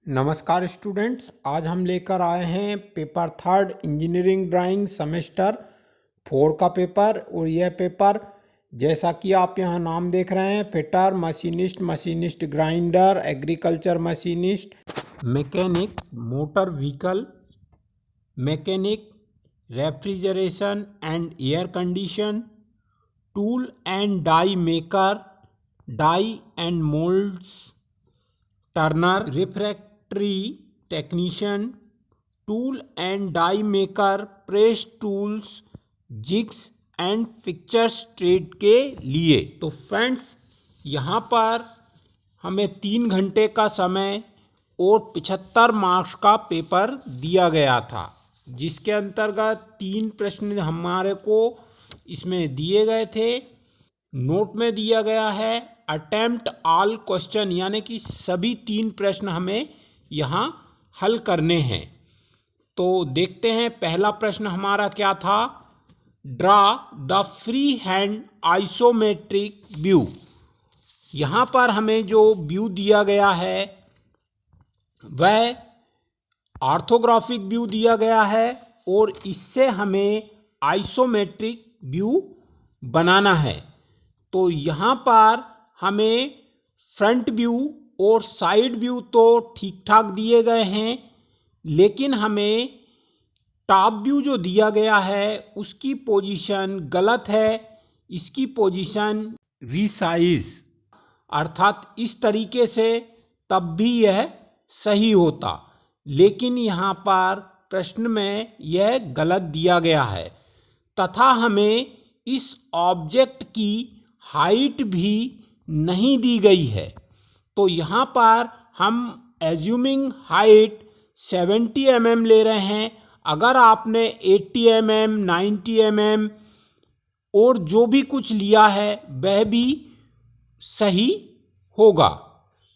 नमस्कार स्टूडेंट्स, आज हम लेकर आए हैं paper third engineering drawing semester 4 का पेपर। और यह पेपर जैसा कि आप यहां नाम देख रहे हैं, fitter, machinist, machinist grinder, agriculture machinist, mechanic, motor vehicle mechanic, refrigeration and air condition, tool and die maker, die and moulds turner, refractory technician, tool and die maker, press tools, jigs and fixtures trade के लिए। तो friends, यहाँ पर हमें 3 घंटे का समय और 75 मार्क्स का पेपर दिया गया था, जिसके अंतर्गत 3 प्रश्न हमारे को इसमें दिए गए थे। नोट में दिया गया है अटेम्प्ट ऑल क्वेश्चन, यानी कि सभी 3 प्रश्न हमें यहाँ हल करने हैं। तो देखते हैं पहला प्रश्न हमारा क्या था। Draw the free hand isometric view. यहाँ पर हमें जो व्यू दिया गया है वह ऑर्थोग्राफिक व्यू दिया गया है, और इससे हमें आइसोमेट्रिक व्यू बनाना है। तो यहाँ पर हमें फ्रंट व्यू और साइड व्यू तो ठीक ठाक दिए गए हैं, लेकिन हमें टॉप व्यू जो दिया गया है उसकी पोजीशन गलत है। इसकी पोजीशन रीसाइज, अर्थात इस तरीके से तब भी यह सही होता, लेकिन यहाँ पर प्रश्न में यह गलत दिया गया है। तथा हमें इस ऑब्जेक्ट की हाइट भी नहीं दी गई है। तो यहाँ पर हम एज्यूमिंग हाइट 70 mm ले रहे हैं। अगर आपने 80 mm, 90 mm और जो भी कुछ लिया है वह भी सही होगा।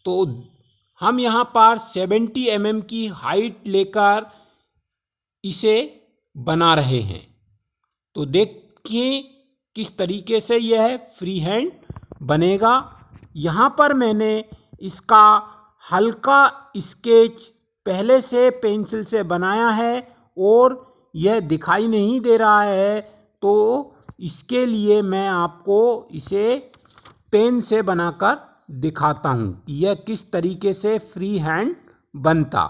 तो हम यहाँ पर 70 mm की हाइट लेकर इसे बना रहे हैं। तो देखिए किस तरीके से यह फ्री हैंड बनेगा। यहाँ पर मैंने इसका हल्का स्केच पहले से पेंसिल से बनाया है और यह दिखाई नहीं दे रहा है, तो इसके लिए मैं आपको इसे पेन से बनाकर दिखाता हूँ यह किस तरीके से फ्री हैंड बनता।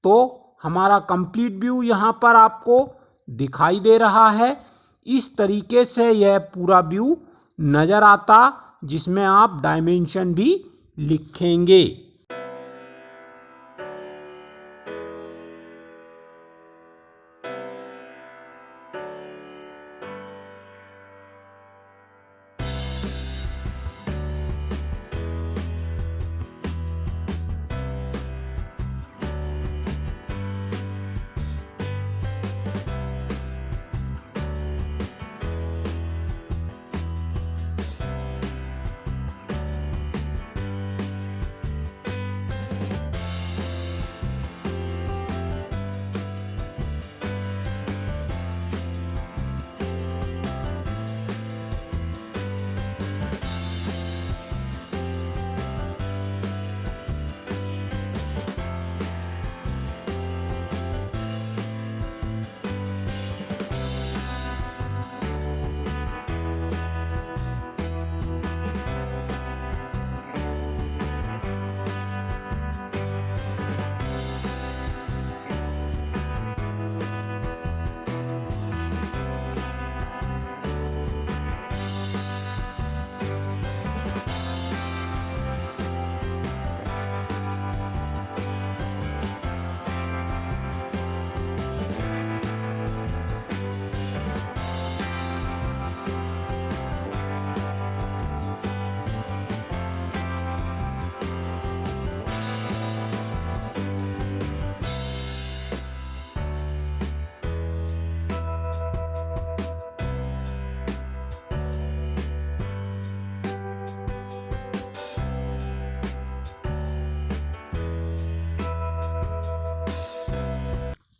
तो हमारा कंप्लीट व्यू यहाँ पर आपको दिखाई दे रहा है। इस तरीके से यह पूरा व्यू नज़र आता, जिसमें आप डायमेंशन भी लिखेंगे।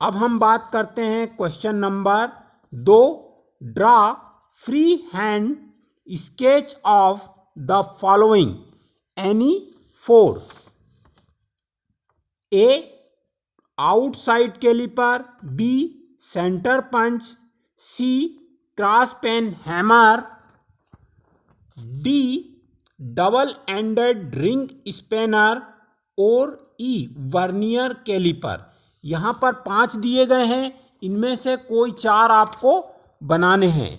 अब हम बात करते हैं question number 2। Draw free hand sketch of the following any 4 A outside calliper, B centre punch, C cross pein hammer, D double ended ring spanner और ई वर्नियर कैलिपर। यहाँ पर 5 दिए गए हैं, इनमें से कोई 4 आपको बनाने हैं।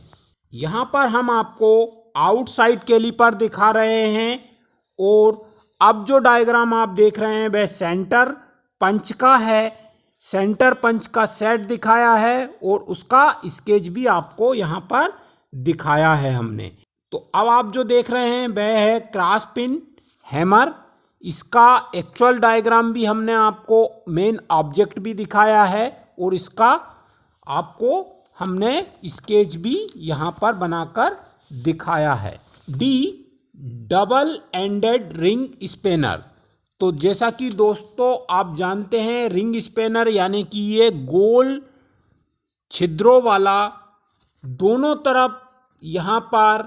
यहाँ पर हम आपको आउटसाइड कैलिपर दिखा रहे हैं और अब जो डायग्राम आप देख रहे हैं वह सेंटर पंच का है। सेंटर पंच का सेट दिखाया है और उसका स्केच भी आपको यहाँ पर दिखाया है हमने। तो अब आप जो देख रहे हैं वह है क्रॉस पिन हैमर। इसका एक्चुअल डायग्राम भी हमने आपको मेन ऑब्जेक्ट भी दिखाया है और इसका आपको हमने स्केच भी यहाँ पर बनाकर दिखाया है। D double ended ring spanner. तो जैसा कि दोस्तों आप जानते हैं रिंग स्पेनर यानी कि ये गोल छिद्रों वाला दोनों तरफ यहाँ पर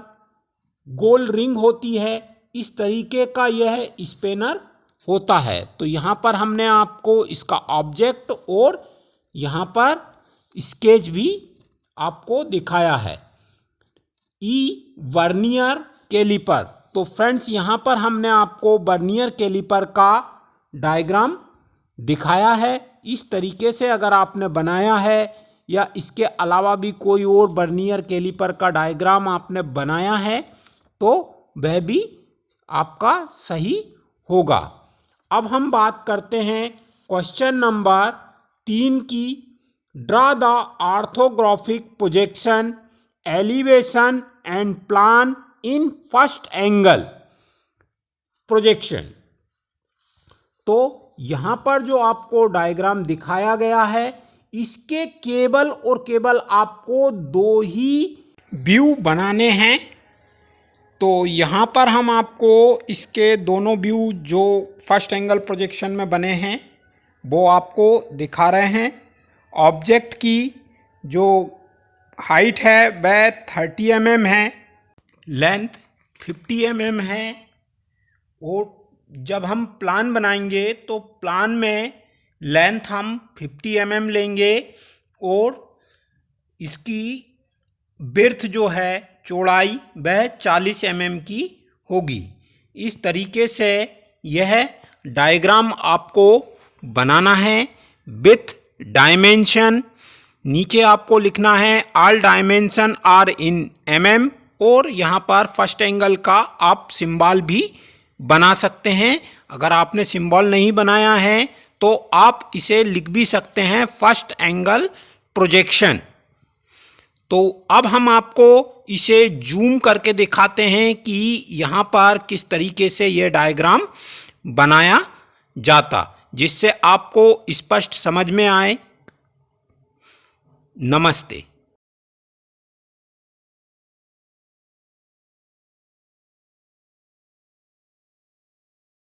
गोल रिंग होती है, इस तरीके का यह स्पेनर होता है। तो यहाँ पर हमने आपको इसका ऑब्जेक्ट और यहाँ पर स्केच भी आपको दिखाया है। ई वर्नियर कैलिपर। तो फ्रेंड्स यहाँ पर हमने आपको वर्नियर कैलिपर का डायग्राम दिखाया है। इस तरीके से अगर आपने बनाया है या इसके अलावा भी कोई और वर्नियर कैलिपर का डायग्राम आपने बनाया है तो वह भी आपका सही होगा। अब हम बात करते हैं क्वेश्चन नंबर 3 की। Draw the orthographic projection elevation and plan in first angle projection. तो यहाँ पर जो आपको डायग्राम दिखाया गया है इसके केवल और केवल आपको 2 ही व्यू बनाने हैं। तो यहाँ पर हम आपको इसके दोनों व्यू जो फर्स्ट एंगल प्रोजेक्शन में बने हैं वो आपको दिखा रहे हैं। ऑब्जेक्ट की जो हाइट है वह 30 mm है, लेंथ 50 mm है और जब हम प्लान बनाएंगे तो प्लान में लेंथ हम 50 mm लेंगे और इसकी बिर्थ जो है चौड़ाई वह 40 mm की होगी। इस तरीके से यह डायग्राम आपको बनाना है विथ डायमेंशन। नीचे आपको लिखना है all dimension are in mm और यहाँ पर फर्स्ट एंगल का आप सिंबल भी बना सकते हैं। अगर आपने सिंबल नहीं बनाया है तो आप इसे लिख भी सकते हैं फर्स्ट एंगल प्रोजेक्शन। तो अब हम आपको इसे जूम करके दिखाते हैं कि यहाँ पर किस तरीके से यह डायग्राम बनाया जाता, जिससे आपको स्पष्ट समझ में आए। नमस्ते।